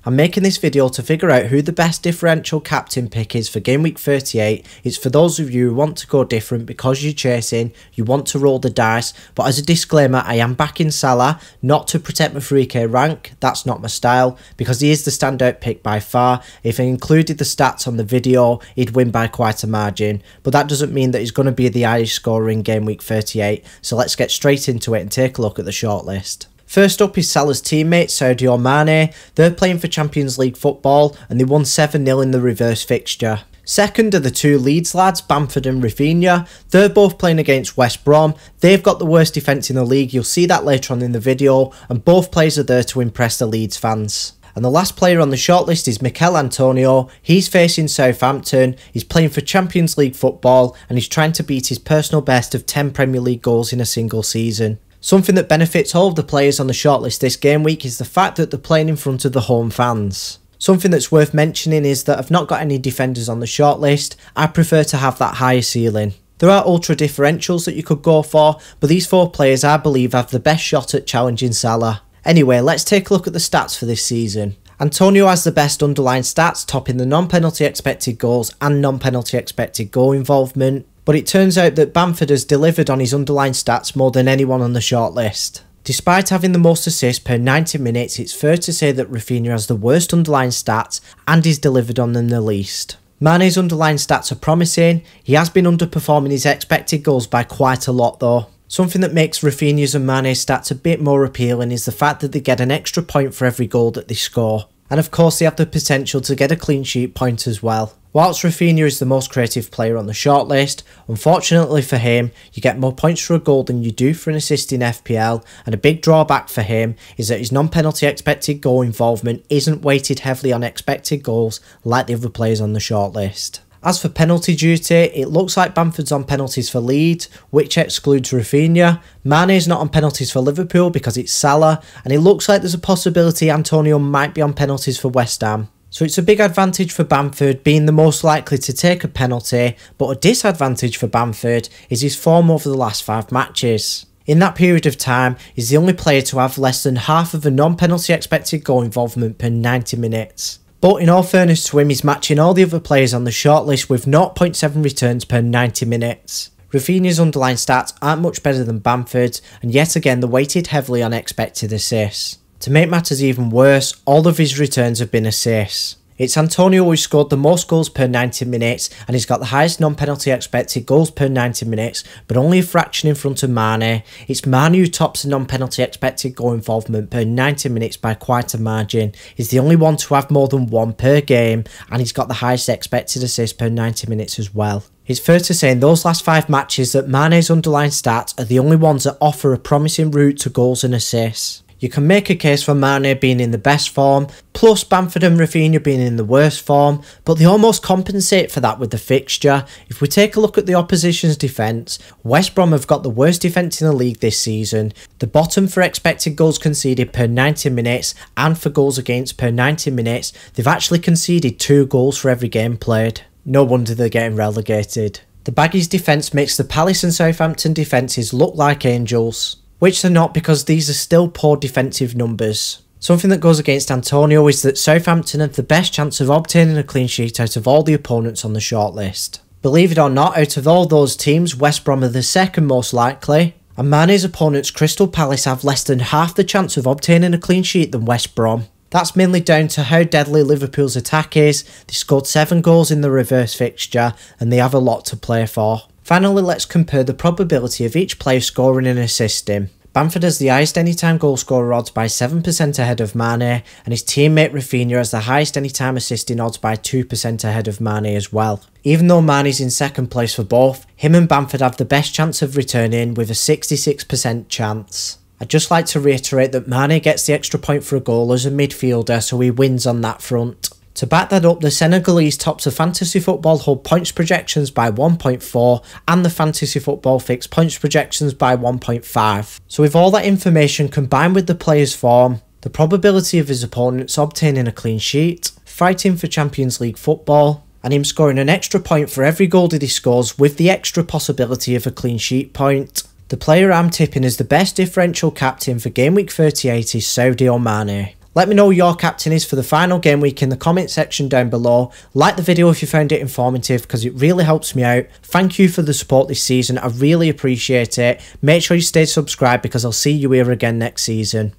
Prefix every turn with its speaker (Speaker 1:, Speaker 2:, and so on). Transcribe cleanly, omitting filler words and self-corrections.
Speaker 1: I'm making this video to figure out who the best differential captain pick is for game week 38. It's for those of you who want to go different because you're chasing, you want to roll the dice, but as a disclaimer, I am backing Salah, not to protect my 3k rank, that's not my style, because he is the standout pick by far. If I included the stats on the video, he'd win by quite a margin, but that doesn't mean that he's going to be the highest scorer in game week 38, so let's get straight into it and take a look at the shortlist. First up is Salah's teammate Sadio Mane. They're playing for Champions League football and they won 7-0 in the reverse fixture. Second are the two Leeds lads, Bamford and Rafinha. They're both playing against West Brom. They've got the worst defence in the league, you'll see that later on in the video, and both players are there to impress the Leeds fans. And the last player on the shortlist is Mikel Antonio. He's facing Southampton, he's playing for Champions League football and he's trying to beat his personal best of 10 Premier League goals in a single season. Something that benefits all of the players on the shortlist this game week is the fact that they're playing in front of the home fans. Something that's worth mentioning is that I've not got any defenders on the shortlist. I prefer to have that higher ceiling. There are ultra differentials that you could go for, but these four players I believe have the best shot at challenging Salah. Anyway, let's take a look at the stats for this season. Antonio has the best underlying stats, topping the non-penalty expected goals and non-penalty expected goal involvement. But it turns out that Bamford has delivered on his underlying stats more than anyone on the shortlist. Despite having the most assists per 90 minutes, it's fair to say that Rafinha has the worst underlying stats and is delivered on them the least. Mane's underlying stats are promising. He has been underperforming his expected goals by quite a lot though. Something that makes Rafinha's and Mane's stats a bit more appealing is the fact that they get an extra point for every goal that they score. And of course they have the potential to get a clean sheet point as well. Whilst Rafinha is the most creative player on the shortlist, unfortunately for him, you get more points for a goal than you do for an assist in FPL, and a big drawback for him is that his non-penalty expected goal involvement isn't weighted heavily on expected goals like the other players on the shortlist. As for penalty duty, it looks like Bamford's on penalties for Leeds, which excludes Rafinha. Mane is not on penalties for Liverpool because it's Salah, and it looks like there's a possibility Antonio might be on penalties for West Ham. So it's a big advantage for Bamford being the most likely to take a penalty, but a disadvantage for Bamford is his form over the last 5 matches. In that period of time, he's the only player to have less than half of a non-penalty expected goal involvement per 90 minutes. But in all fairness to him, he's matching all the other players on the shortlist with 0.7 returns per 90 minutes. Rafinha's underlying stats aren't much better than Bamford's, and yet again they're weighted heavily on expected assists. To make matters even worse, all of his returns have been assists. It's Antonio who scored the most goals per 90 minutes and he's got the highest non-penalty expected goals per 90 minutes, but only a fraction in front of Mane. It's Mane who tops the non-penalty expected goal involvement per 90 minutes by quite a margin. He's the only one to have more than 1 per game and he's got the highest expected assist per 90 minutes as well. It's fair to say in those last 5 matches that Mane's underlying stats are the only ones that offer a promising route to goals and assists. You can make a case for Mane being in the best form, plus Bamford and Rafinha being in the worst form, but they almost compensate for that with the fixture. If we take a look at the opposition's defence, West Brom have got the worst defence in the league this season, the bottom for expected goals conceded per 90 minutes and for goals against per 90 minutes. They've actually conceded 2 goals for every game played. No wonder they're getting relegated. The Baggies' defence makes the Palace and Southampton defences look like angels, which they're not because these are still poor defensive numbers. Something that goes against Antonio is that Southampton have the best chance of obtaining a clean sheet out of all the opponents on the shortlist. Believe it or not, out of all those teams, West Brom are the second most likely, and Mane's opponents Crystal Palace have less than half the chance of obtaining a clean sheet than West Brom. That's mainly down to how deadly Liverpool's attack is. They scored 7 goals in the reverse fixture and they have a lot to play for. Finally, let's compare the probability of each player scoring and assisting. Bamford has the highest anytime goal scorer odds by 7% ahead of Mane, and his teammate Rafinha has the highest anytime assisting odds by 2% ahead of Mane as well. Even though Mane's in second place for both, him and Bamford have the best chance of returning with a 66% chance. I'd just like to reiterate that Mane gets the extra point for a goal as a midfielder, so he wins on that front. To back that up, the Senegalese tops the Fantasy Football Hub points projections by 1.4 and the Fantasy Football Fix points projections by 1.5. So with all that information combined with the player's form, the probability of his opponents obtaining a clean sheet, fighting for Champions League football, and him scoring an extra point for every goal that he scores with the extra possibility of a clean sheet point, the player I'm tipping as the best differential captain for game week 38 is Sadio Mane. Let me know who your captain is for the final game week in the comment section down below. Like the video if you found it informative because it really helps me out. Thank you for the support this season, I really appreciate it. Make sure you stay subscribed because I'll see you here again next season.